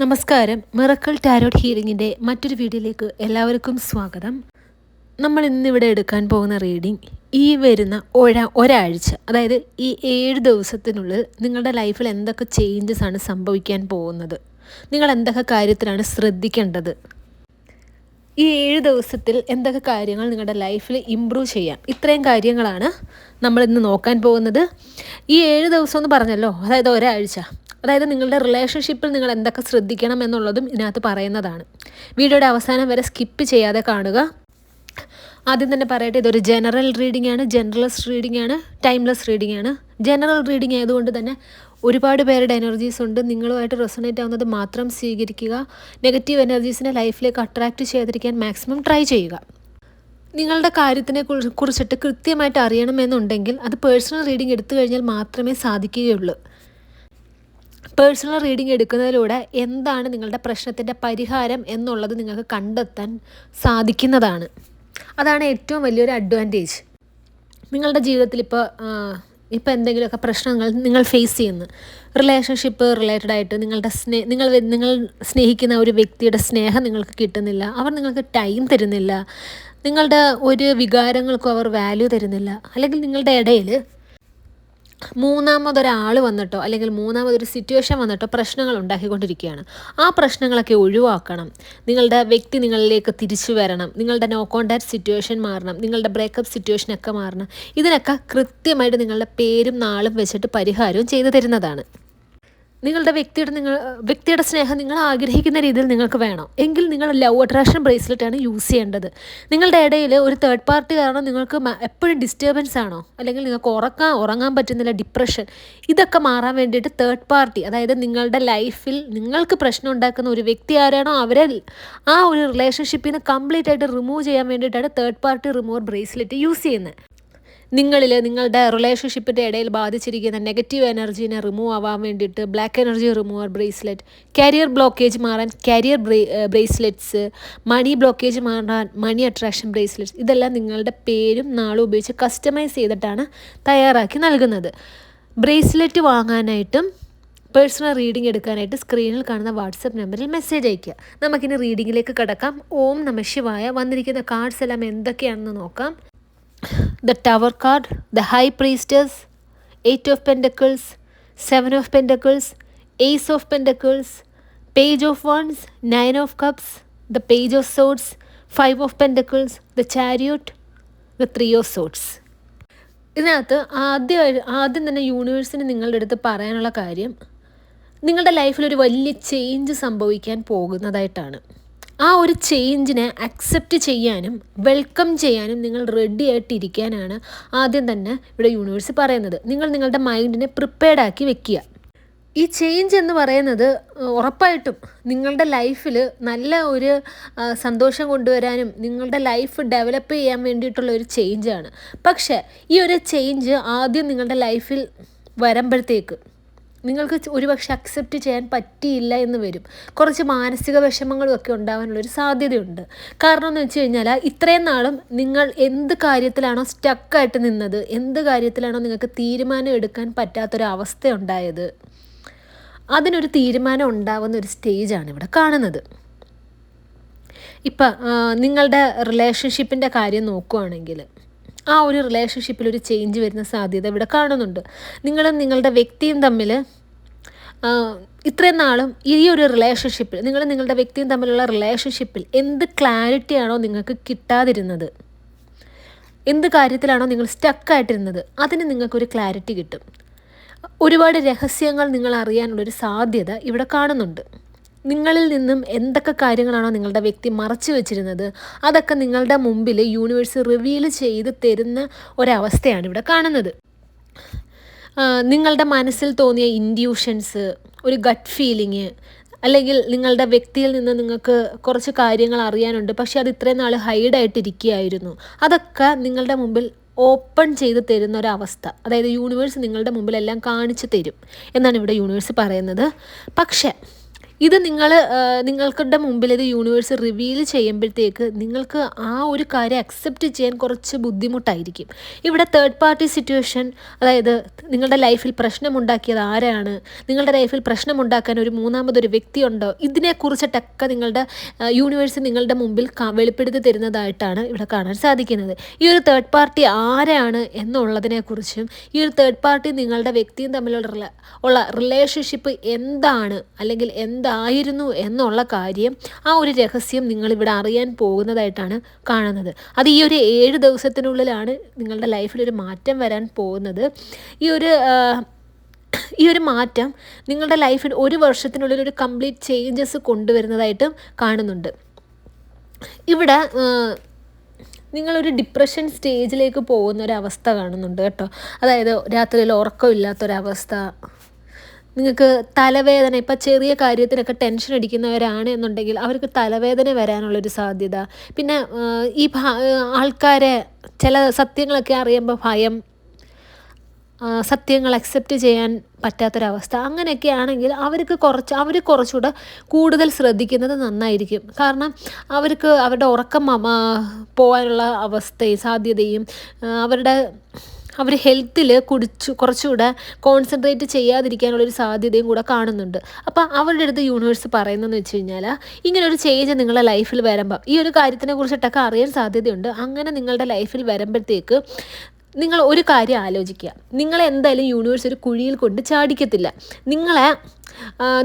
നമസ്കാരം. Miracle tarot ഹീലിംഗിൻ്റെ മറ്റൊരു വീഡിയോയിലേക്ക് എല്ലാവർക്കും സ്വാഗതം. നമ്മൾ ഇന്നിവിടെ എടുക്കാൻ പോകുന്ന റീഡിംഗ് ഈ വരുന്ന ഒരാഴ്ച, അതായത് ഈ 7 ദിവസത്തിനുള്ളിൽ നിങ്ങളുടെ ലൈഫിൽ എന്തൊക്കെ ചേഞ്ചസ് ആണ് സംഭവിക്കാൻ പോകുന്നത്, നിങ്ങൾ എന്തൊക്കെ കാര്യത്തിലാണ് ശ്രദ്ധിക്കേണ്ടത്, ഈ 7 ദിവസത്തിൽ എന്തൊക്കെ കാര്യങ്ങൾ നിങ്ങളുടെ ലൈഫിൽ ഇമ്പ്രൂവ് ചെയ്യാം, ഇത്രയും കാര്യങ്ങളാണ് നമ്മളിന്ന് നോക്കാൻ പോകുന്നത്. ഈ 7 ദിവസം എന്ന് പറഞ്ഞല്ലോ, അതായത് ഒരാഴ്ച, അതായത് നിങ്ങളുടെ റിലേഷൻഷിപ്പിൽ നിങ്ങൾ എന്തൊക്കെ ശ്രദ്ധിക്കണം എന്നുള്ളതും ഇതിനകത്ത് പറയുന്നതാണ്. വീഡിയോയുടെ അവസാനം വരെ സ്കിപ്പ് ചെയ്യാതെ കാണുക. ആദ്യം തന്നെ പറയട്ടെ, ഇതൊരു ജനറൽ റീഡിംഗ് ആണ്, ജനറലിസ്റ്റ് റീഡിംഗ് ആണ്, ടൈംലെസ് റീഡിംഗ് ആണ്. ജനറൽ റീഡിംഗ് ആയതുകൊണ്ട് തന്നെ ഒരുപാട് പേരുടെ എനർജീസ് ഉണ്ട്. നിങ്ങളുമായിട്ട് റെസൊണേറ്റ് ആവുന്നത് മാത്രം സ്വീകരിക്കുക. നെഗറ്റീവ് എനർജീസിനെ ലൈഫിലേക്ക് അട്രാക്റ്റ് ചെയ്തിരിക്കാൻ മാക്സിമം ട്രൈ ചെയ്യുക. നിങ്ങളുടെ കാര്യത്തിനെ കുറിച്ചിട്ട് കൃത്യമായിട്ട് അറിയണമെന്നുണ്ടെങ്കിൽ അത് പേഴ്സണൽ റീഡിംഗ് എടുത്തു കഴിഞ്ഞാൽ മാത്രമേ സാധിക്കുകയുള്ളൂ. പേഴ്സണൽ റീഡിംഗ് എടുക്കുന്നതിലൂടെ എന്താണ് നിങ്ങളുടെ പ്രശ്നത്തിൻ്റെ പരിഹാരം എന്നുള്ളത് നിങ്ങൾക്ക് കണ്ടെത്താൻ സാധിക്കുന്നതാണ്. അതാണ് ഏറ്റവും വലിയൊരു അഡ്വാൻറ്റേജ്. നിങ്ങളുടെ ജീവിതത്തിൽ ഇപ്പോൾ എന്തെങ്കിലുമൊക്കെ പ്രശ്നങ്ങൾ നിങ്ങൾ ഫേസ് ചെയ്യുന്നു, റിലേഷൻഷിപ്പ് റിലേറ്റഡ് ആയിട്ട് നിങ്ങൾ സ്നേഹിക്കുന്ന ഒരു വ്യക്തിയുടെ സ്നേഹം നിങ്ങൾക്ക് കിട്ടുന്നില്ല, അവർ നിങ്ങൾക്ക് ടൈം തരുന്നില്ല, നിങ്ങളുടെ ഒരു വികാരങ്ങൾക്കും അവർ വാല്യൂ തരുന്നില്ല, അല്ലെങ്കിൽ നിങ്ങളുടെ ഇടയിൽ മൂന്നാമതൊരാൾ വന്നിട്ടോ അല്ലെങ്കിൽ മൂന്നാമതൊരു സിറ്റുവേഷൻ വന്നിട്ടോ പ്രശ്നങ്ങൾ ഉണ്ടാക്കിക്കൊണ്ടിരിക്കുകയാണ്. ആ പ്രശ്നങ്ങളൊക്കെ ഒഴിവാക്കണം. നിങ്ങളുടെ വ്യക്തി നിങ്ങളിലേക്ക് തിരിച്ചു വരണം. നിങ്ങളുടെ നോ കോൺടാക്ട് സിറ്റുവേഷൻ മാറണം. നിങ്ങളുടെ ബ്രേക്കപ്പ് സിറ്റുവേഷനൊക്കെ മാറണം. ഇതിനൊക്കെ കൃത്യമായിട്ട് നിങ്ങളുടെ പേരും നാളും വെച്ചിട്ട് പരിഹാരവും ചെയ്തു തരുന്നതാണ്. നിങ്ങളുടെ വ്യക്തിയുടെ സ്നേഹം നിങ്ങൾ ആഗ്രഹിക്കുന്ന രീതിയിൽ നിങ്ങൾക്ക് വേണം എങ്കിൽ നിങ്ങൾ ലവ് അട്രാക്ഷൻ ബ്രേസ്ലെറ്റാണ് യൂസ് ചെയ്യേണ്ടത്. നിങ്ങളുടെ ഇടയിൽ ഒരു തേർഡ് പാർട്ടി കാരണം നിങ്ങൾക്ക് എപ്പോഴും ഡിസ്റ്റർബൻസ് ആണോ, അല്ലെങ്കിൽ നിങ്ങൾക്ക് ഉറങ്ങാൻ പറ്റുന്നില്ല, ഡിപ്രഷൻ, ഇതൊക്കെ മാറാൻ വേണ്ടിയിട്ട് തേർഡ് പാർട്ടി, അതായത് നിങ്ങളുടെ ലൈഫിൽ നിങ്ങൾക്ക് പ്രശ്നം ഉണ്ടാക്കുന്ന ഒരു വ്യക്തി ആരാണോ അവരെ ആ ഒരു റിലേഷൻഷിപ്പിൽ നിന്ന് കംപ്ലീറ്റ് ആയിട്ട് റിമൂവ് ചെയ്യാൻ വേണ്ടിയിട്ടാണ് third party remover bracelet use ചെയ്യുന്നത്. നിങ്ങളുടെ റിലേഷൻഷിപ്പിൻ്റെ ഇടയിൽ ബാധിച്ചിരിക്കുന്ന നെഗറ്റീവ് എനർജീനെ റിമൂവ് ആവാൻ വേണ്ടിയിട്ട് black energy remover bracelet, career blockage മാറാൻ കരിയർ ബ്രേസ്ലെറ്റ്സ്, മണി ബ്ലോക്കേജ് മാറാൻ മണി അട്രാക്ഷൻ ബ്രേസ്ലെറ്റ്സ്, ഇതെല്ലാം നിങ്ങളുടെ പേരും നാളും ഉപയോഗിച്ച് കസ്റ്റമൈസ് ചെയ്തിട്ടാണ് തയ്യാറാക്കി നൽകുന്നത്. ബ്രേസ്ലെറ്റ് വാങ്ങാനായിട്ടും പേഴ്സണൽ റീഡിംഗ് എടുക്കാനായിട്ട് സ്ക്രീനിൽ കാണുന്ന വാട്സപ്പ് നമ്പറിൽ മെസ്സേജ് അയയ്ക്കുക. നമുക്കിനി റീഡിങ്ങിലേക്ക് കടക്കാം. ഓം നമഃ ശിവായ. വന്നിരിക്കുന്ന കാർഡ്സ് എല്ലാം എന്തൊക്കെയാണെന്ന് നോക്കാം. The Tower card, the High Priestess, 8 of Pentacles, 7 of Pentacles, Ace of Pentacles, Page of Wands, 9 of Cups, the Page of Swords, 5 of Pentacles, the Chariot, the 3 of Swords. ഇതിനകത്ത് ആദ്യം തന്നെ യൂണിവേഴ്സിന് നിങ്ങളുടെ അടുത്ത് പറയാനുള്ള കാര്യം, നിങ്ങളുടെ ലൈഫിലൊരു വലിയ ചേഞ്ച് സംഭവിക്കാൻ പോകുന്നതായിട്ടാണ്. ആ ഒരു ചേഞ്ചിനെ അക്സെപ്റ്റ് ചെയ്യാനും വെൽക്കം ചെയ്യാനും നിങ്ങൾ റെഡി ആയിട്ടിരിക്കാനാണ് ആദ്യം തന്നെ ഇവിടെ യൂണിവേഴ്സ് പറയുന്നത്. നിങ്ങൾ നിങ്ങളുടെ മൈൻഡിനെ പ്രിപ്പയർഡ് ആക്കി വെക്കുക. ഈ ചേഞ്ച് എന്ന് പറയുന്നത് ഉറപ്പായിട്ടും നിങ്ങളുടെ ലൈഫിൽ നല്ല ഒരു സന്തോഷം കൊണ്ടുവരാനും നിങ്ങളുടെ ലൈഫ് ഡെവലപ്പ് ചെയ്യാൻ വേണ്ടിയിട്ടുള്ള ഒരു ചേഞ്ചാണ്. പക്ഷേ ഈ ഒരു ചേഞ്ച് ആദ്യം നിങ്ങളുടെ ലൈഫിൽ വരുമ്പോഴത്തേക്ക് നിങ്ങൾക്ക് ഒരുപക്ഷെ അക്സെപ്റ്റ് ചെയ്യാൻ പറ്റിയില്ല എന്ന് വരും. കുറച്ച് മാനസിക വിഷമങ്ങളും ഒക്കെ ഉണ്ടാകാനുള്ളൊരു സാധ്യതയുണ്ട്. കാരണം എന്ന് വെച്ച് കഴിഞ്ഞാൽ ഇത്രയും നാളും നിങ്ങൾ എന്ത് കാര്യത്തിലാണോ സ്റ്റക്കായിട്ട് നിന്നത്, എന്ത് കാര്യത്തിലാണോ നിങ്ങൾക്ക് തീരുമാനം എടുക്കാൻ പറ്റാത്തൊരവസ്ഥ ഉണ്ടായത്, അതിനൊരു തീരുമാനം ഉണ്ടാവുന്ന ഒരു സ്റ്റേജാണ് ഇവിടെ കാണുന്നത്. ഇപ്പം നിങ്ങളുടെ റിലേഷൻഷിപ്പിൻ്റെ കാര്യം നോക്കുകയാണെങ്കിൽ ആ ഒരു റിലേഷൻഷിപ്പിൽ ഒരു ചേഞ്ച് വരുന്ന സാധ്യത ഇവിടെ കാണുന്നുണ്ട്. നിങ്ങളും നിങ്ങളുടെ വ്യക്തിയും തമ്മിൽ ഇത്രയും നാളും ഈ ഒരു റിലേഷൻഷിപ്പിൽ നിങ്ങളുടെ വ്യക്തിയും തമ്മിലുള്ള റിലേഷൻഷിപ്പിൽ എന്ത് ക്ലാരിറ്റിയാണോ നിങ്ങൾക്ക് കിട്ടാതിരുന്നത്, എന്ത് കാര്യത്തിലാണോ നിങ്ങൾ സ്റ്റക്കായിട്ടിരുന്നത്, അതിന് നിങ്ങൾക്കൊരു ക്ലാരിറ്റി കിട്ടും. ഒരുപാട് രഹസ്യങ്ങൾ നിങ്ങൾ അറിയാനുള്ളൊരു സാധ്യത ഇവിടെ കാണുന്നുണ്ട്. നിങ്ങളിൽ നിന്നും എന്തൊക്കെ കാര്യങ്ങളാണോ നിങ്ങളുടെ വ്യക്തി മറച്ചു വെച്ചിരുന്നത് അതൊക്കെ നിങ്ങളുടെ മുമ്പിൽ യൂണിവേഴ്സ് റിവീൽ ചെയ്ത് തരുന്ന ഒരവസ്ഥയാണ് ഇവിടെ കാണുന്നത്. നിങ്ങളുടെ മനസ്സിൽ തോന്നിയ ഇൻഡ്യൂഷൻസ്, ഒരു ഗട്ട് ഫീലിങ്, അല്ലെങ്കിൽ നിങ്ങളുടെ വ്യക്തിയിൽ നിന്ന് നിങ്ങൾക്ക് കുറച്ച് കാര്യങ്ങൾ അറിയാനുണ്ട്, പക്ഷേ അത് ഇത്രയും നാൾ ഹൈഡായിട്ടിരിക്കുകയായിരുന്നു, അതൊക്കെ നിങ്ങളുടെ മുമ്പിൽ ഓപ്പൺ ചെയ്ത് തരുന്ന ഒരവസ്ഥ, അതായത് യൂണിവേഴ്സ് നിങ്ങളുടെ മുമ്പിൽ എല്ലാം കാണിച്ചു തരും എന്നാണ് ഇവിടെ യൂണിവേഴ്സ് പറയുന്നത്. പക്ഷേ ഇത് നിങ്ങൾക്കുടെ മുമ്പിൽ ഇത് യൂണിവേഴ്സ് റിവീൽ ചെയ്യുമ്പോഴത്തേക്ക് നിങ്ങൾക്ക് ആ ഒരു കാര്യം അക്സെപ്റ്റ് ചെയ്യാൻ കുറച്ച് ബുദ്ധിമുട്ടായിരിക്കും. ഇവിടെ തേർഡ് പാർട്ടി സിറ്റുവേഷൻ, അതായത് നിങ്ങളുടെ ലൈഫിൽ പ്രശ്നമുണ്ടാക്കിയത് ആരാണ്, നിങ്ങളുടെ ലൈഫിൽ പ്രശ്നമുണ്ടാക്കാൻ ഒരു മൂന്നാമതൊരു വ്യക്തിയുണ്ടോ, ഇതിനെക്കുറിച്ചിട്ടൊക്കെ നിങ്ങളുടെ യൂണിവേഴ്സ് നിങ്ങളുടെ മുമ്പിൽ വെളിപ്പെടുത്തി തരുന്നതായിട്ടാണ് ഇവിടെ കാണാൻ സാധിക്കുന്നത്. ഈ ഒരു തേർഡ് പാർട്ടി ആരാണ് എന്നുള്ളതിനെക്കുറിച്ചും ഈ ഒരു തേർഡ് പാർട്ടി നിങ്ങളുടെ വ്യക്തിയും തമ്മിലുള്ള റിലേഷൻഷിപ്പ് എന്താണ് അല്ലെങ്കിൽ എന്തായിരുന്നു എന്നുള്ള കാര്യം, ആ ഒരു രഹസ്യം നിങ്ങളിവിടെ അറിയാൻ പോകുന്നതായിട്ടാണ് കാണുന്നത്. അത് ഈ ഒരു 7 ദിവസത്തിനുള്ളിലാണ് നിങ്ങളുടെ ലൈഫിലൊരു മാറ്റം വരാൻ പോകുന്നത്. ഈ ഒരു മാറ്റം നിങ്ങളുടെ ലൈഫിൽ 1 വർഷത്തിനുള്ളിൽ ഒരു കംപ്ലീറ്റ് ചേഞ്ചസ് കൊണ്ടുവരുന്നതായിട്ടും കാണുന്നുണ്ട്. ഇവിടെ നിങ്ങളൊരു ഡിപ്രഷൻ സ്റ്റേജിലേക്ക് പോകുന്ന ഒരവസ്ഥ കാണുന്നുണ്ട് കേട്ടോ. അതായത് രാത്രിയിൽ ഉറക്കമില്ലാത്തൊരവസ്ഥ, നിങ്ങൾക്ക് തലവേദന, ഇപ്പം ചെറിയ കാര്യത്തിനൊക്കെ ടെൻഷൻ അടിക്കുന്നവരാണ് എന്നുണ്ടെങ്കിൽ അവർക്ക് തലവേദന വരാനുള്ളൊരു സാധ്യത. പിന്നെ ഈ ആൾക്കാരെ ചില സത്യങ്ങളൊക്കെ അറിയുമ്പോൾ ഭയം, സത്യങ്ങൾ അക്സെപ്റ്റ് ചെയ്യാൻ പറ്റാത്തൊരവസ്ഥ, അങ്ങനെയൊക്കെ ആണെങ്കിൽ അവർ കുറച്ചുകൂടെ കൂടുതൽ ശ്രദ്ധിക്കുന്നത് നന്നായിരിക്കും. കാരണം അവർക്ക് അവരുടെ ഉറക്കം പോകാനുള്ള അവസ്ഥയും സാധ്യതയും അവർ ഹെൽത്തിൽ കുറച്ചുകൂടെ കോൺസെൻട്രേറ്റ് ചെയ്യാതിരിക്കാനുള്ളൊരു സാധ്യതയും കൂടെ കാണുന്നുണ്ട്. അപ്പോൾ അവരുടെ അടുത്ത് യൂണിവേഴ്സ് പറയുന്നതെന്ന് വെച്ച് കഴിഞ്ഞാൽ, ഇങ്ങനൊരു ചേഞ്ച് നിങ്ങളുടെ ലൈഫിൽ വരുമ്പം ഈ ഒരു കാര്യത്തിനെ കുറിച്ചിട്ടൊക്കെ അറിയാൻ സാധ്യതയുണ്ട്. അങ്ങനെ നിങ്ങളുടെ ലൈഫിൽ വരുമ്പോഴത്തേക്ക് നിങ്ങൾ ഒരു കാര്യം ആലോചിക്കുക. നിങ്ങളെ എന്തായാലും യൂണിവേഴ്സ് ഒരു കുഴിയിൽ കൊണ്ട് ചാടിക്കത്തില്ല.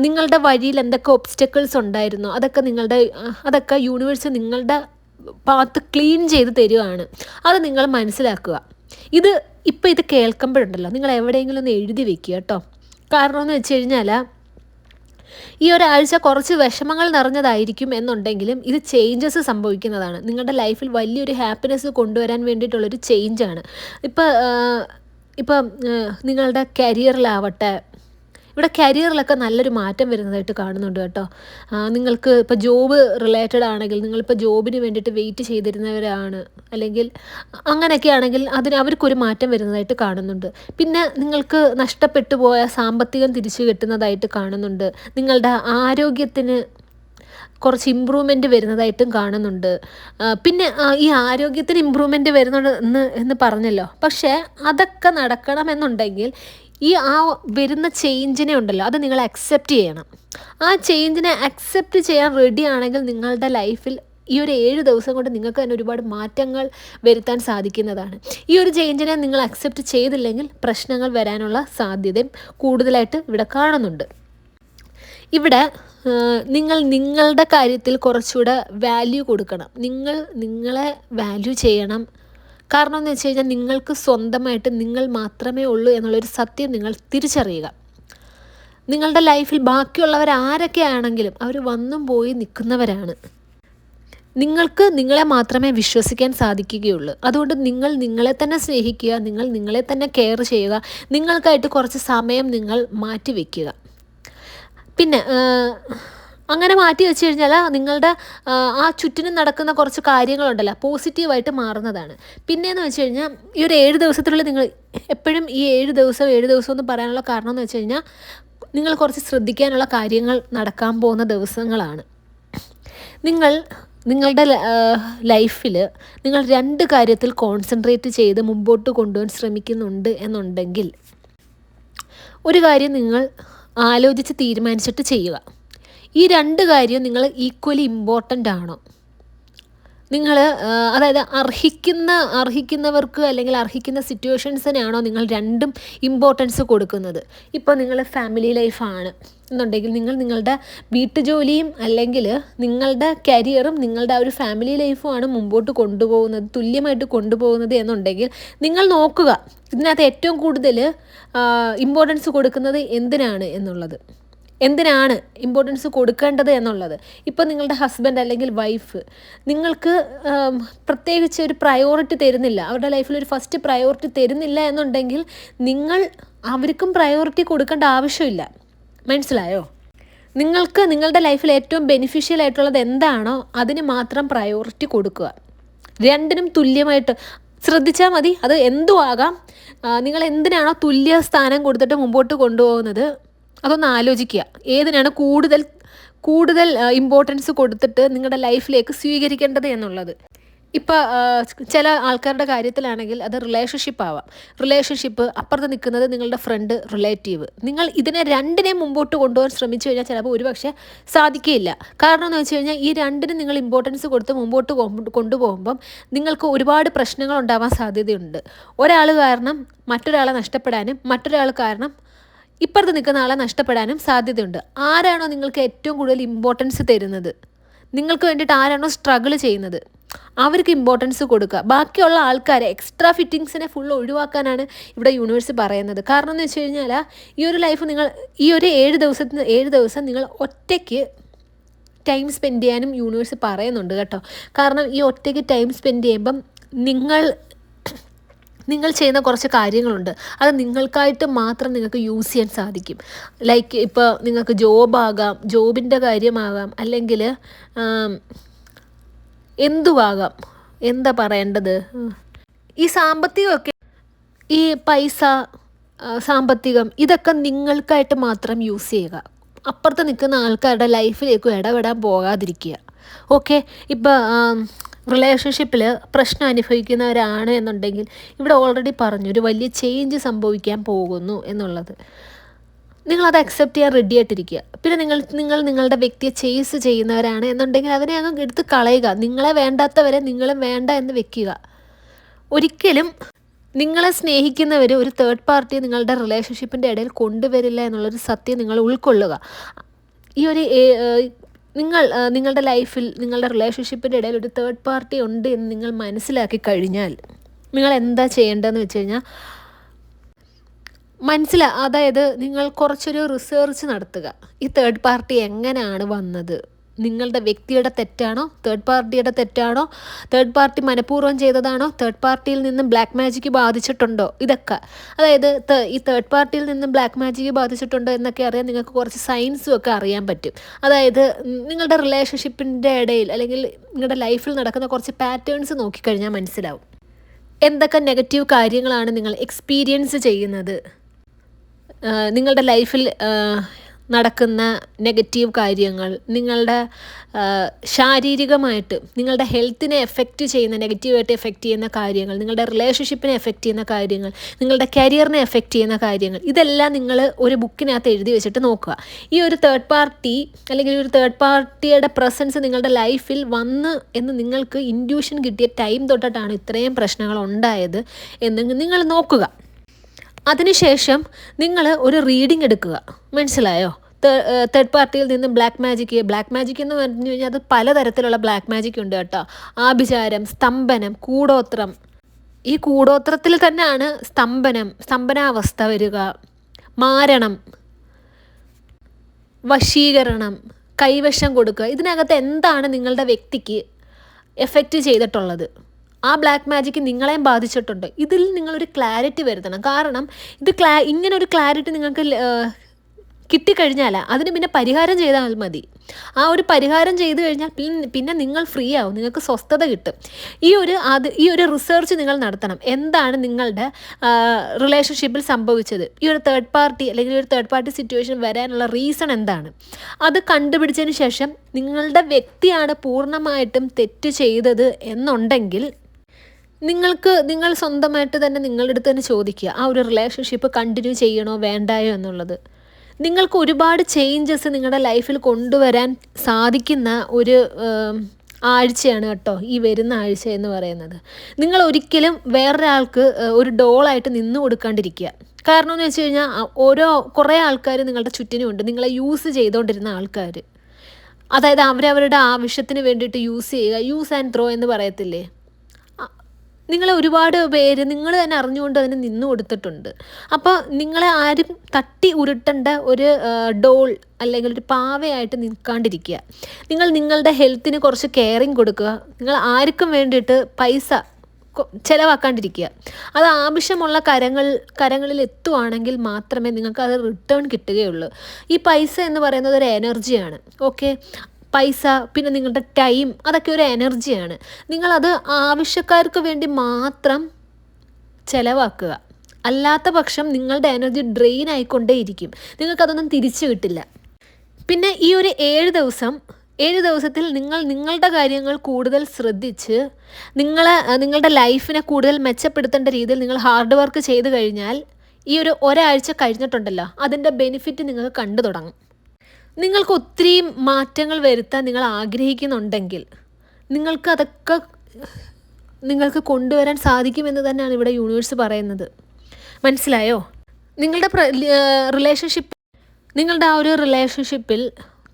നിങ്ങളുടെ വഴിയിൽ എന്തൊക്കെ ഒബ്സ്റ്റക്കിൾസ് ഉണ്ടായിരുന്നോ അതൊക്കെ യൂണിവേഴ്സ് നിങ്ങളുടെ പാത്ത് ക്ലീൻ ചെയ്ത് തരുവാണ്. അത് നിങ്ങൾ മനസ്സിലാക്കുക. ഇത് കേൾക്കുമ്പോഴുണ്ടല്ലോ, നിങ്ങൾ എവിടെയെങ്കിലും ഒന്ന് എഴുതി വെക്കുക കേട്ടോ. കാരണം എന്ന് വെച്ച് കഴിഞ്ഞാൽ ഈ ഒരാഴ്ച കുറച്ച് വിഷമങ്ങൾ നിറഞ്ഞതായിരിക്കും എന്നുണ്ടെങ്കിലും ഇത് ചേഞ്ചസ് സംഭവിക്കുന്നതാണ്. നിങ്ങളുടെ ലൈഫിൽ വലിയൊരു ഹാപ്പിനെസ് കൊണ്ടുവരാൻ വേണ്ടിയിട്ടുള്ളൊരു ചേഞ്ചാണ്. ഇപ്പം നിങ്ങളുടെ കരിയറിലാവട്ടെ, ഇവിടെ കരിയറിലൊക്കെ നല്ലൊരു മാറ്റം വരുന്നതായിട്ട് കാണുന്നുണ്ട് കേട്ടോ. നിങ്ങൾക്ക് ഇപ്പോൾ ജോബ് റിലേറ്റഡ് ആണെങ്കിൽ, നിങ്ങളിപ്പോൾ ജോബിന് വേണ്ടിയിട്ട് വെയിറ്റ് ചെയ്തിരുന്നവരാണ്, അല്ലെങ്കിൽ അങ്ങനെയൊക്കെ ആണെങ്കിൽ അവർക്കൊരു മാറ്റം വരുന്നതായിട്ട് കാണുന്നുണ്ട്. പിന്നെ നിങ്ങൾക്ക് നഷ്ടപ്പെട്ടു പോയ സാമ്പത്തികം തിരിച്ചു കിട്ടുന്നതായിട്ട് കാണുന്നുണ്ട്. നിങ്ങളുടെ ആരോഗ്യത്തിന് കുറച്ച് ഇമ്പ്രൂവ്മെൻറ്റ് വരുന്നതായിട്ടും കാണുന്നുണ്ട്. പിന്നെ ഈ ആരോഗ്യത്തിന് ഇമ്പ്രൂവ്മെൻറ്റ് വരുന്നുണ്ട് എന്ന് പറഞ്ഞല്ലോ. പക്ഷേ അതൊക്കെ നടക്കണമെന്നുണ്ടെങ്കിൽ വരുന്ന ചേഞ്ചിനെ ഉണ്ടല്ലോ, അത് നിങ്ങൾ അക്സെപ്റ്റ് ചെയ്യണം. ആ ചേഞ്ചിനെ അക്സെപ്റ്റ് ചെയ്യാൻ റെഡി ആണെങ്കിൽ നിങ്ങളുടെ ലൈഫിൽ ഈ ഒരു 7 ദിവസം കൊണ്ട് നിങ്ങൾക്ക് തന്നെ ഒരുപാട് മാറ്റങ്ങൾ വരുത്താൻ സാധിക്കുന്നതാണ്. ഈ ഒരു ചേഞ്ചിനെ നിങ്ങൾ അക്സെപ്റ്റ് ചെയ്തില്ലെങ്കിൽ പ്രശ്നങ്ങൾ വരാനുള്ള സാധ്യതയും കൂടുതലായിട്ട് ഇവിടെ കാണുന്നുണ്ട്. ഇവിടെ നിങ്ങളുടെ കാര്യത്തിൽ കുറച്ചുകൂടെ വാല്യൂ കൊടുക്കണം. നിങ്ങളെ വാല്യൂ ചെയ്യണം. കാരണം എന്ന് വെച്ച് കഴിഞ്ഞാൽ നിങ്ങൾക്ക് സ്വന്തമായിട്ട് നിങ്ങൾ മാത്രമേ ഉള്ളൂ എന്നുള്ളൊരു സത്യം നിങ്ങൾ തിരിച്ചറിയുക. നിങ്ങളുടെ ലൈഫിൽ ബാക്കിയുള്ളവർ ആരൊക്കെ ആണെങ്കിലും അവർ വന്നും പോയി നിൽക്കുന്നവരാണ്. നിങ്ങൾക്ക് നിങ്ങളെ മാത്രമേ വിശ്വസിക്കാൻ സാധിക്കുകയുള്ളൂ. അതുകൊണ്ട് നിങ്ങൾ നിങ്ങളെ തന്നെ സ്നേഹിക്കുക, നിങ്ങൾ നിങ്ങളെ തന്നെ കെയർ ചെയ്യുക, നിങ്ങൾക്കായിട്ട് കുറച്ച് സമയം നിങ്ങൾ മാറ്റി വയ്ക്കുക. പിന്നെ അങ്ങനെ മാറ്റി വെച്ച് കഴിഞ്ഞാൽ നിങ്ങളുടെ ആ ചുറ്റിനും നടക്കുന്ന കുറച്ച് കാര്യങ്ങളുണ്ടല്ലോ പോസിറ്റീവായിട്ട് മാറുന്നതാണ്. പിന്നെയെന്ന് വെച്ച് കഴിഞ്ഞാൽ ഈ ഒരു 7 ദിവസത്തിനുള്ളിൽ നിങ്ങൾ എപ്പോഴും ഈ 7 ദിവസം എന്ന് പറയാനുള്ള കാരണം എന്ന് വെച്ച് കഴിഞ്ഞാൽ നിങ്ങൾ കുറച്ച് ശ്രദ്ധിക്കാനുള്ള കാര്യങ്ങൾ നടക്കാൻ പോകുന്ന ദിവസങ്ങളാണ്. നിങ്ങളുടെ ലൈഫിൽ നിങ്ങൾ 2 കാര്യത്തിൽ കോൺസെൻട്രേറ്റ് ചെയ്ത് മുമ്പോട്ട് കൊണ്ടുപോകാൻ ശ്രമിക്കുന്നുണ്ട് എന്നുണ്ടെങ്കിൽ ഒരു കാര്യം നിങ്ങൾ ആലോചിച്ച് തീരുമാനിച്ചിട്ട് ചെയ്യുക. ഈ 2 കാര്യവും നിങ്ങൾ ഈക്വലി ഇമ്പോർട്ടൻ്റ് ആണോ? നിങ്ങൾ അതായത് അർഹിക്കുന്നവർക്ക് അല്ലെങ്കിൽ അർഹിക്കുന്ന സിറ്റുവേഷൻസിനാണോ നിങ്ങൾ 2ഉം ഇമ്പോർട്ടൻസ് കൊടുക്കുന്നത്? ഇപ്പോൾ നിങ്ങൾ ഫാമിലി ലൈഫാണ് എന്നുണ്ടെങ്കിൽ നിങ്ങൾ നിങ്ങളുടെ വീട്ടുജോലിയും അല്ലെങ്കിൽ നിങ്ങളുടെ കരിയറും നിങ്ങളുടെ ആ ഒരു ഫാമിലി ലൈഫുമാണ് മുമ്പോട്ട് കൊണ്ടുപോകുന്നത്, തുല്യമായിട്ട് കൊണ്ടുപോകുന്നത് എന്നുണ്ടെങ്കിൽ നിങ്ങൾ നോക്കുക ഇതിനകത്ത് ഏറ്റവും കൂടുതൽ ഇമ്പോർട്ടൻസ് കൊടുക്കുന്നത് എന്തിനാണ് ഇമ്പോർട്ടൻസ് കൊടുക്കേണ്ടത് എന്നുള്ളത്. ഇപ്പോൾ നിങ്ങളുടെ ഹസ്ബൻഡ് അല്ലെങ്കിൽ വൈഫ് നിങ്ങൾക്ക് പ്രത്യേകിച്ച് ഒരു പ്രയോറിറ്റി തരുന്നില്ല, അവരുടെ ലൈഫിൽ ഒരു ഫസ്റ്റ് പ്രയോറിറ്റി തരുന്നില്ല എന്നുണ്ടെങ്കിൽ നിങ്ങൾ അവർക്കും പ്രയോറിറ്റി കൊടുക്കേണ്ട ആവശ്യമില്ല. മനസ്സിലായോ? നിങ്ങൾക്ക് നിങ്ങളുടെ ലൈഫിൽ ഏറ്റവും ബെനിഫിഷ്യൽ ആയിട്ടുള്ളത് എന്താണോ അതിന് മാത്രം പ്രയോറിറ്റി കൊടുക്കുക. 2നും തുല്യമായിട്ട് ശ്രദ്ധിച്ചാൽ മതി. അത് എന്തും ആകാം. നിങ്ങൾ എന്തിനാണോ തുല്യ സ്ഥാനം കൊടുത്തിട്ട് മുമ്പോട്ട് കൊണ്ടുപോകുന്നത് അതൊന്ന് ആലോചിക്കുക. ഏതിനാണ് കൂടുതൽ കൂടുതൽ ഇമ്പോർട്ടൻസ് കൊടുത്തിട്ട് നിങ്ങളുടെ ലൈഫിലേക്ക് സ്വീകരിക്കേണ്ടത് എന്നുള്ളത്. ഇപ്പോൾ ചില ആൾക്കാരുടെ കാര്യത്തിലാണെങ്കിൽ അത് റിലേഷൻഷിപ്പ് ആവാം. റിലേഷൻഷിപ്പ്, അപ്പുറത്ത് നിൽക്കുന്നത് നിങ്ങളുടെ ഫ്രണ്ട്, റിലേറ്റീവ്. നിങ്ങൾ ഇതിനെ രണ്ടിനെയും മുമ്പോട്ട് കൊണ്ടുപോകാൻ ശ്രമിച്ചു കഴിഞ്ഞാൽ ചിലപ്പോൾ ഒരുപക്ഷെ സാധിക്കുകയില്ല. കാരണം എന്ന് വെച്ച് കഴിഞ്ഞാൽ ഈ രണ്ടിനും നിങ്ങൾ ഇമ്പോർട്ടൻസ് കൊടുത്ത് മുമ്പോട്ട് കൊണ്ടുപോകുമ്പം നിങ്ങൾക്ക് ഒരുപാട് പ്രശ്നങ്ങൾ ഉണ്ടാവാൻ സാധ്യതയുണ്ട്. ഒരാൾ കാരണം മറ്റൊരാളെ നഷ്ടപ്പെടാനും മറ്റൊരാൾ കാരണം ഇപ്പുറത്ത് നിൽക്കുന്ന ആളെ നഷ്ടപ്പെടാനും സാധ്യതയുണ്ട്. ആരാണോ നിങ്ങൾക്ക് ഏറ്റവും കൂടുതൽ ഇമ്പോർട്ടൻസ് തരുന്നത്, നിങ്ങൾക്ക് വേണ്ടിയിട്ട് ആരാണോ സ്ട്രഗിൾ ചെയ്യുന്നത്, അവർക്ക് ഇമ്പോർട്ടൻസ് കൊടുക്കുക. ബാക്കിയുള്ള ആൾക്കാരെ, എക്സ്ട്രാ ഫിറ്റിങ്സിനെ ഫുൾ ഒഴിവാക്കാനാണ് ഇവിടെ യൂണിവേഴ്സ് പറയുന്നത്. കാരണം എന്ന് വെച്ച് കഴിഞ്ഞാൽ ഈ ഒരു ലൈഫ് നിങ്ങൾ ഈ ഒരു 7 ദിവസം നിങ്ങൾ ഒറ്റയ്ക്ക് ടൈം സ്പെൻഡ് ചെയ്യാനും യൂണിവേഴ്സ് പറയുന്നുണ്ട് കേട്ടോ. കാരണം ഈ ഒറ്റയ്ക്ക് ടൈം സ്പെൻഡ് ചെയ്യുമ്പം നിങ്ങൾ ചെയ്യുന്ന കുറച്ച് കാര്യങ്ങളുണ്ട്, അത് നിങ്ങൾക്കായിട്ട് മാത്രം നിങ്ങൾക്ക് യൂസ് ചെയ്യാൻ സാധിക്കും. ലൈക്ക് ഇപ്പോൾ നിങ്ങൾക്ക് ജോബാകാം, ജോബിൻ്റെ കാര്യമാകാം, അല്ലെങ്കിൽ എന്തുവാകാം, എന്താ പറയേണ്ടത്, ഈ സാമ്പത്തികമൊക്കെ, ഈ പൈസ, സാമ്പത്തികം, ഇതൊക്കെ നിങ്ങൾക്കായിട്ട് മാത്രം യൂസ് ചെയ്യുക. അപ്പുറത്ത് നിൽക്കുന്ന ആൾക്കാരുടെ ലൈഫിലേക്കും ഇടപെടാൻ പോകാതിരിക്കുക. ഓക്കെ. ഇപ്പോൾ റിലേഷൻഷിപ്പിൽ പ്രശ്നം അനുഭവിക്കുന്നവരാണ് എന്നുണ്ടെങ്കിൽ ഇവിടെ ഓൾറെഡി പറഞ്ഞു ഒരു വലിയ ചേഞ്ച് സംഭവിക്കാൻ പോകുന്നു എന്നുള്ളത്. നിങ്ങളത് അക്സെപ്റ്റ് ചെയ്യാൻ റെഡി ആയിട്ടിരിക്കുക. പിന്നെ നിങ്ങളുടെ വ്യക്തിയെ ചേസ് ചെയ്യുന്നവരാണ് എന്നുണ്ടെങ്കിൽ അതിനെ അങ്ങ് എടുത്ത് കളയുക. നിങ്ങളെ വേണ്ടാത്തവരെ നിങ്ങളും വേണ്ട എന്ന് വെക്കുക. ഒരിക്കലും നിങ്ങളെ സ്നേഹിക്കുന്നവർ ഒരു തേർഡ് പാർട്ടിയെ നിങ്ങളുടെ റിലേഷൻഷിപ്പിൻ്റെ ഇടയിൽ കൊണ്ടുവരില്ല എന്നുള്ളൊരു സത്യം നിങ്ങൾ ഉൾക്കൊള്ളുക. ഈ ഒരു നിങ്ങളുടെ ലൈഫിൽ, നിങ്ങളുടെ റിലേഷൻഷിപ്പിൻ്റെ ഇടയിൽ ഒരു തേർഡ് പാർട്ടി ഉണ്ട് എന്ന് നിങ്ങൾ മനസ്സിലാക്കി കഴിഞ്ഞാൽ നിങ്ങൾ എന്താ ചെയ്യേണ്ടതെന്ന് വെച്ച് കഴിഞ്ഞാൽ അതായത് നിങ്ങൾ കുറച്ചൊരു റിസർച്ച് നടത്തുക. ഈ തേർഡ് പാർട്ടി എങ്ങനെയാണ് വന്നത്, നിങ്ങളുടെ വ്യക്തിയുടെ തെറ്റാണോ, തേർഡ് പാർട്ടിയുടെ തെറ്റാണോ, തേർഡ് പാർട്ടി മനഃപൂർവ്വം ചെയ്തതാണോ, തേർഡ് പാർട്ടിയിൽ നിന്നും ബ്ലാക്ക് മാജിക്ക് ബാധിച്ചിട്ടുണ്ടോ, ഇതൊക്കെ. അതായത് ഈ തേർഡ് പാർട്ടിയിൽ നിന്നും ബ്ലാക്ക് മാജിക്ക് ബാധിച്ചിട്ടുണ്ടോ എന്നൊക്കെ അറിയാൻ നിങ്ങൾക്ക് കുറച്ച് സയൻസും ഒക്കെ അറിയാൻ പറ്റും. അതായത് നിങ്ങളുടെ റിലേഷൻഷിപ്പിൻ്റെ ഇടയിൽ അല്ലെങ്കിൽ നിങ്ങളുടെ ലൈഫിൽ നടക്കുന്ന കുറച്ച് പാറ്റേൺസ് നോക്കിക്കഴിഞ്ഞാൽ മനസ്സിലാവും എന്തൊക്കെ നെഗറ്റീവ് കാര്യങ്ങളാണ് നിങ്ങൾ എക്സ്പീരിയൻസ് ചെയ്യുന്നത്, നിങ്ങളുടെ ലൈഫിൽ നടക്കുന്ന നെഗറ്റീവ് കാര്യങ്ങൾ, നിങ്ങളുടെ ശാരീരികമായിട്ട് നിങ്ങളുടെ ഹെൽത്തിനെ എഫക്റ്റ് ചെയ്യുന്ന, നെഗറ്റീവായിട്ട് എഫക്റ്റ് ചെയ്യുന്ന കാര്യങ്ങൾ, നിങ്ങളുടെ റിലേഷൻഷിപ്പിനെ എഫക്റ്റ് ചെയ്യുന്ന കാര്യങ്ങൾ, നിങ്ങളുടെ കരിയറിനെ എഫക്റ്റ് ചെയ്യുന്ന കാര്യങ്ങൾ, ഇതെല്ലാം നിങ്ങൾ ഒരു ബുക്കിനകത്ത് എഴുതി വെച്ചിട്ട് നോക്കുക. ഈ ഒരു തേർഡ് പാർട്ടി അല്ലെങ്കിൽ ഒരു തേർഡ് പാർട്ടിയുടെ പ്രസൻസ് നിങ്ങളുടെ ലൈഫിൽ വന്ന് എന്ന് നിങ്ങൾക്ക് ഇൻഡ്യൂഷൻ കിട്ടിയ ടൈം തൊട്ടിട്ടാണ് ഇത്രയും പ്രശ്നങ്ങൾ ഉണ്ടായത് എന്ന് നിങ്ങൾ നോക്കുക. അതിനുശേഷം നിങ്ങൾ ഒരു റീഡിംഗ് എടുക്കുക. മനസ്സിലായോ? തേർഡ് പാർട്ടിയിൽ നിന്ന് ബ്ലാക്ക് മാജിക് എന്ന് പറഞ്ഞു കഴിഞ്ഞാൽ അത് പലതരത്തിലുള്ള ബ്ലാക്ക് മാജിക് ഉണ്ട് കേട്ടോ. ആഭിചാരം, സ്തംഭനം, കൂടോത്രം. ഈ കൂടോത്രത്തിൽ തന്നെയാണ് സ്തംഭനാവസ്ഥ വരിക, മാരണം, വശീകരണം, കൈവശം കൊടുക്കുക. ഇതിനകത്ത് എന്താണ് നിങ്ങളുടെ വ്യക്തിക്ക് എഫക്റ്റ് ചെയ്തിട്ടുള്ളത്, ആ ബ്ലാക്ക് മാജിക്ക് നിങ്ങളെയും ബാധിച്ചിട്ടുണ്ട്. ഇതിൽ നിങ്ങളൊരു ക്ലാരിറ്റി വരുത്തണം. കാരണം ഇങ്ങനൊരു ക്ലാരിറ്റി നിങ്ങൾക്ക് കിട്ടിക്കഴിഞ്ഞാൽ അതിന് പിന്നെ പരിഹാരം ചെയ്താൽ മതി. ആ ഒരു പരിഹാരം ചെയ്തു കഴിഞ്ഞാൽ പിന്നെ നിങ്ങൾ ഫ്രീ ആവും, നിങ്ങൾക്ക് സ്വസ്ഥത കിട്ടും. ഈ ഒരു റിസർച്ച് നിങ്ങൾ നടത്തണം. എന്താണ് നിങ്ങളുടെ റിലേഷൻഷിപ്പിൽ സംഭവിച്ചത്, ഈ ഒരു തേർഡ് പാർട്ടി അല്ലെങ്കിൽ ഒരു തേർഡ് പാർട്ടി സിറ്റുവേഷൻ വരാനുള്ള റീസൺ എന്താണ്, അത് കണ്ടുപിടിച്ചതിന് ശേഷം നിങ്ങളുടെ വ്യക്തിയാണ് പൂർണ്ണമായിട്ടും തെറ്റ് ചെയ്തത് എന്നുണ്ടെങ്കിൽ നിങ്ങൾ സ്വന്തമായിട്ട് തന്നെ നിങ്ങളുടെ അടുത്ത് തന്നെ ചോദിക്കുക, ആ ഒരു റിലേഷൻഷിപ്പ് കണ്ടിന്യൂ ചെയ്യണോ വേണ്ടായോ എന്നുള്ളത്. നിങ്ങൾക്ക് ഒരുപാട് ചേഞ്ചസ് നിങ്ങളുടെ ലൈഫിൽ കൊണ്ടുവരാൻ സാധിക്കുന്ന ഒരു ആഴ്ചയാണ് കേട്ടോ ഈ വരുന്ന ആഴ്ച എന്ന് പറയുന്നത്. നിങ്ങൾ ഒരിക്കലും വേറൊരാൾക്ക് ഒരു ഡോളായിട്ട് നിന്ന് കൊടുക്കാണ്ടിരിക്കുക. കാരണം എന്ന് വെച്ച് കഴിഞ്ഞാൽ കുറേ ആൾക്കാർ നിങ്ങളുടെ ചുറ്റിനുമുണ്ട്, നിങ്ങളെ യൂസ് ചെയ്തുകൊണ്ടിരുന്ന ആൾക്കാർ. അതായത് അവരവരുടെ ആവശ്യത്തിന് വേണ്ടിയിട്ട് യൂസ് ആൻഡ് ത്രോ എന്ന് പറയത്തില്ലേ, നിങ്ങളെ ഒരുപാട് പേര് നിങ്ങൾ തന്നെ അറിഞ്ഞുകൊണ്ട് അതിന് നിന്ന് കൊടുത്തിട്ടുണ്ട്. അപ്പോൾ നിങ്ങളെ ആരും തട്ടി ഉരുട്ടേണ്ട ഒരു ഡോൾ അല്ലെങ്കിൽ ഒരു പാവയായിട്ട് നിൽക്കാണ്ടിരിക്കുക. നിങ്ങളുടെ ഹെൽത്തിന് കുറച്ച് കെയറിങ് കൊടുക്കുക. നിങ്ങൾ ആർക്കും വേണ്ടിയിട്ട് പൈസ ചിലവാക്കാണ്ടിരിക്കുക. അത് ആവശ്യമുള്ള കരങ്ങളിൽ എത്തുവാണെങ്കിൽ മാത്രമേ നിങ്ങൾക്ക് അത് റിട്ടേൺ കിട്ടുകയുള്ളൂ. ഈ പൈസ എന്ന് പറയുന്നത് ഒരു എനർജിയാണ്. ഓക്കെ, പൈസ, പിന്നെ നിങ്ങളുടെ ടൈം, അതൊക്കെ ഒരു എനർജിയാണ്. നിങ്ങളത് ആവശ്യക്കാർക്ക് വേണ്ടി മാത്രം ചിലവാക്കുക. അല്ലാത്ത പക്ഷം നിങ്ങളുടെ എനർജി ഡ്രെയിൻ ആയിക്കൊണ്ടേയിരിക്കും. നിങ്ങൾക്കതൊന്നും തിരിച്ചു കിട്ടില്ല. പിന്നെ ഈ ഒരു 7 ദിവസത്തിൽ നിങ്ങളുടെ കാര്യങ്ങൾ കൂടുതൽ ശ്രദ്ധിച്ച് നിങ്ങളുടെ ലൈഫിനെ കൂടുതൽ മെച്ചപ്പെടുത്തേണ്ട രീതിയിൽ നിങ്ങൾ ഹാർഡ് വർക്ക് ചെയ്ത് കഴിഞ്ഞാൽ ഈ ഒരാഴ്ച കഴിഞ്ഞിട്ടുണ്ടല്ലോ, അതിൻ്റെ ബെനിഫിറ്റ് നിങ്ങൾക്ക് കണ്ടു തുടങ്ങും. നിങ്ങൾക്ക് ഒത്തിരി മാറ്റങ്ങൾ വരുത്താൻ നിങ്ങൾ ആഗ്രഹിക്കുന്നുണ്ടെങ്കിൽ നിങ്ങൾക്ക് കൊണ്ടുവരാൻ സാധിക്കുമെന്ന് തന്നെയാണ് ഇവിടെ യൂണിവേഴ്സ് പറയുന്നത്. മനസ്സിലായോ? നിങ്ങളുടെ ആ ഒരു റിലേഷൻഷിപ്പിൽ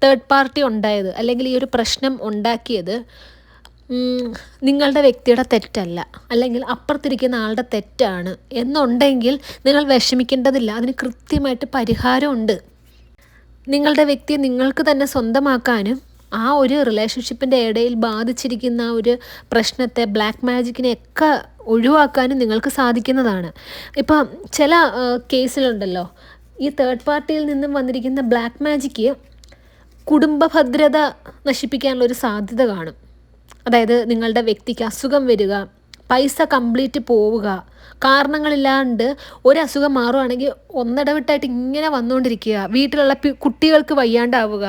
തേർഡ് പാർട്ടി ഉണ്ടായത്, അല്ലെങ്കിൽ ഈ ഒരു പ്രശ്നം ഉണ്ടാക്കിയത് നിങ്ങളുടെ വ്യക്തിയുടെ തെറ്റല്ല, അല്ലെങ്കിൽ അപ്പുറത്തിരിക്കുന്ന ആളുടെ തെറ്റാണ് എന്നുണ്ടെങ്കിൽ നിങ്ങൾ വിഷമിക്കേണ്ടതില്ല. അതിന് കൃത്യമായിട്ട് പരിഹാരമുണ്ട്. നിങ്ങളുടെ വ്യക്തിയെ നിങ്ങൾക്ക് തന്നെ സ്വന്തമാക്കാനും ആ ഒരു റിലേഷൻഷിപ്പിൻ്റെ ഇടയിൽ ബാധിച്ചിരിക്കുന്ന ആ ഒരു പ്രശ്നത്തെ, ബ്ലാക്ക് മാജിക്കിനെയൊക്കെ ഒഴിവാക്കാനും നിങ്ങൾക്ക് സാധിക്കുന്നതാണ്. ഇപ്പം ചില കേസിലുണ്ടല്ലോ, ഈ തേർഡ് പാർട്ടിയിൽ നിന്നും വന്നിരിക്കുന്ന ബ്ലാക്ക് മാജിക്ക് കുടുംബ ഭദ്രത നശിപ്പിക്കാനുള്ളൊരു സാധ്യത കാണും. അതായത് നിങ്ങളുടെ വ്യക്തിക്ക് അസുഖം വരിക, പൈസ കംപ്ലീറ്റ് പോവുക, കാരണങ്ങളില്ലാണ്ട് ഒരു അസുഖം മാറുകയാണെങ്കിൽ ഒന്നിടവിട്ടായിട്ട് ഇങ്ങനെ വന്നുകൊണ്ടിരിക്കുക, വീട്ടിലുള്ള കുട്ടികൾക്ക് വയ്യാണ്ടാവുക,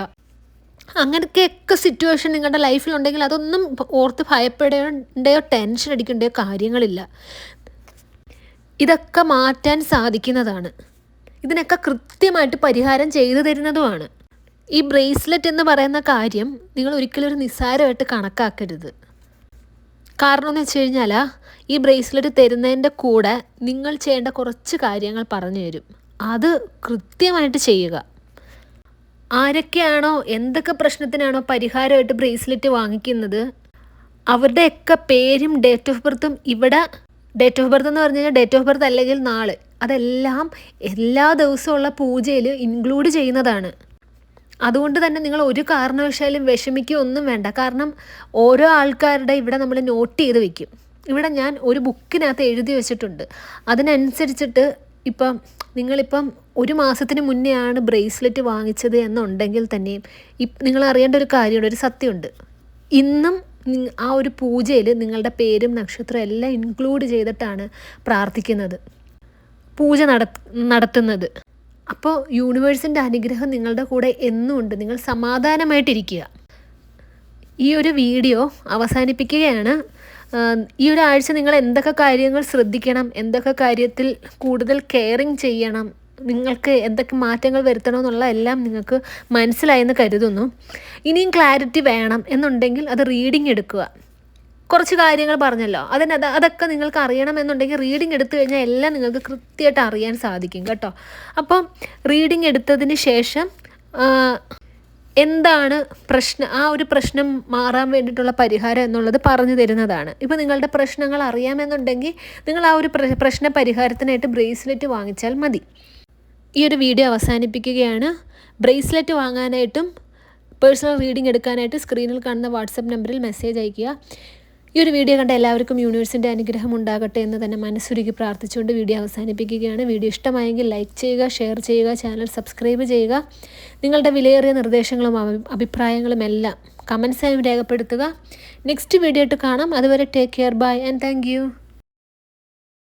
അങ്ങനെയൊക്കെ സിറ്റുവേഷൻ നിങ്ങളുടെ ലൈഫിലുണ്ടെങ്കിൽ അതൊന്നും ഓർത്ത് ഭയപ്പെടേണ്ടയോ ടെൻഷൻ അടിക്കേണ്ടയോ കാര്യങ്ങളില്ല. ഇതൊക്കെ മാറ്റാൻ സാധിക്കുന്നതാണ്. ഇതിനൊക്കെ കൃത്യമായിട്ട് പരിഹാരം ചെയ്തു തരുന്നതുമാണ്. ഈ ബ്രേസ്ലെറ്റ് എന്ന് പറയുന്ന കാര്യം നിങ്ങൾ ഒരിക്കലും ഒരു നിസ്സാരമായിട്ട് കണക്കാക്കരുത്. കാരണം എന്ന് വെച്ച് കഴിഞ്ഞാൽ ഈ ബ്രേസ്ലെറ്റ് തരുന്നതിൻ്റെ കൂടെ നിങ്ങൾ ചെയ്യേണ്ട കുറച്ച് കാര്യങ്ങൾ പറഞ്ഞു തരും. അത് കൃത്യമായിട്ട് ചെയ്യുക. ആരൊക്കെയാണോ എന്തൊക്കെ പ്രശ്നത്തിനാണോ പരിഹാരമായിട്ട് ബ്രേസ്ലെറ്റ് വാങ്ങിക്കുന്നത്, അവരുടെയൊക്കെ പേരും ഡേറ്റ് ഓഫ് ബർത്തും ഇവിടെ, ഡേറ്റ് ഓഫ് ബർത്ത് എന്ന് പറഞ്ഞു കഴിഞ്ഞാൽ ഡേറ്റ് ഓഫ് ബർത്ത് അല്ലെങ്കിൽ നാള്, അതെല്ലാം എല്ലാ ദിവസമുള്ള പൂജയിൽ ഇൻക്ലൂഡ് ചെയ്യുന്നതാണ്. അതുകൊണ്ട് തന്നെ നിങ്ങൾ ഒരു കാരണവശാലും വിഷമിക്കുകയൊന്നും വേണ്ട. കാരണം ഓരോ ആൾക്കാരുടെ ഇവിടെ നമ്മൾ നോട്ട് ചെയ്ത് വെക്കും. ഇവിടെ ഞാൻ ഒരു ബുക്കിനകത്ത് എഴുതി വെച്ചിട്ടുണ്ട്. അതിനനുസരിച്ചിട്ട് നിങ്ങളിപ്പം 1 മാസത്തിന് മുന്നെയാണ് ബ്രേസ്ലെറ്റ് വാങ്ങിച്ചത് എന്നുണ്ടെങ്കിൽ തന്നെയും നിങ്ങൾ അറിയേണ്ട ഒരു കാര്യമുണ്ട്, ഒരു സത്യമുണ്ട്. ഇന്നും ആ ഒരു പൂജയിൽ നിങ്ങളുടെ പേരും നക്ഷത്രവും എല്ലാം ഇൻക്ലൂഡ് ചെയ്തിട്ടാണ് പ്രാർത്ഥിക്കുന്നത്, പൂജ നടത്തുന്നത്. അപ്പോൾ യൂണിവേഴ്സിൻ്റെ അനുഗ്രഹം നിങ്ങളുടെ കൂടെ എന്നും ഉണ്ട്. നിങ്ങൾ സമാധാനമായിട്ടിരിക്കുക. ഈ ഒരു വീഡിയോ അവസാനിപ്പിക്കുകയാണ്. ഈ ഒരാഴ്ച നിങ്ങൾ എന്തൊക്കെ കാര്യങ്ങൾ ശ്രദ്ധിക്കണം, എന്തൊക്കെ കാര്യത്തിൽ കൂടുതൽ കെയറിങ് ചെയ്യണം, നിങ്ങൾക്ക് എന്തൊക്കെ മാറ്റങ്ങൾ വരുത്തണമെന്നുള്ള എല്ലാം നിങ്ങൾക്ക് മനസ്സിലായെന്ന് കരുതുന്നു. ഇനിയും ക്ലാരിറ്റി വേണം എന്നുണ്ടെങ്കിൽ അത് റീഡിംഗ് എടുക്കുക. കുറച്ച് കാര്യങ്ങൾ പറഞ്ഞല്ലോ, അതൊക്കെ നിങ്ങൾക്ക് അറിയണമെന്നുണ്ടെങ്കിൽ റീഡിംഗ് എടുത്തു കഴിഞ്ഞാൽ എല്ലാം നിങ്ങൾക്ക് കൃത്യമായിട്ട് അറിയാൻ സാധിക്കും കേട്ടോ. അപ്പം റീഡിംഗ് എടുത്തതിന് ശേഷം എന്താണ് ആ ഒരു പ്രശ്നം മാറാൻ വേണ്ടിയിട്ടുള്ള പരിഹാരം എന്നുള്ളത് പറഞ്ഞു തരുന്നതാണ്. ഇപ്പോൾ നിങ്ങളുടെ പ്രശ്നങ്ങൾ അറിയാമെന്നുണ്ടെങ്കിൽ നിങ്ങൾ ആ ഒരു പ്രശ്ന പരിഹാരത്തിനായിട്ട് ബ്രേസ്ലെറ്റ് വാങ്ങിച്ചാൽ മതി. ഈ ഒരു വീഡിയോ അവസാനിപ്പിക്കുകയാണ്. ബ്രേസ്ലെറ്റ് വാങ്ങാനായിട്ടും പേഴ്സണൽ റീഡിംഗ് എടുക്കാനായിട്ട് സ്ക്രീനിൽ കാണുന്ന വാട്സപ്പ് നമ്പറിൽ മെസ്സേജ് അയയ്ക്കുക. ഈ ഒരു വീഡിയോ കണ്ട എല്ലാവർക്കും യൂണിവേഴ്സിൻ്റെ അനുഗ്രഹം ഉണ്ടാകട്ടെ എന്ന് തന്നെ മനസ്സുരുകി പ്രാർത്ഥിച്ചുകൊണ്ട് വീഡിയോ അവസാനിപ്പിക്കുകയാണ്. വീഡിയോ ഇഷ്ടമായെങ്കിൽ ലൈക്ക് ചെയ്യുക, ഷെയർ ചെയ്യുക, ചാനൽ സബ്സ്ക്രൈബ് ചെയ്യുക. നിങ്ങളുടെ വിലയേറിയ നിർദ്ദേശങ്ങളും അഭിപ്രായങ്ങളും എല്ലാം കമൻസായും രേഖപ്പെടുത്തുക. നെക്സ്റ്റ് വീഡിയോ ആയിട്ട് കാണാം. അതുവരെ take care, bye and thank U.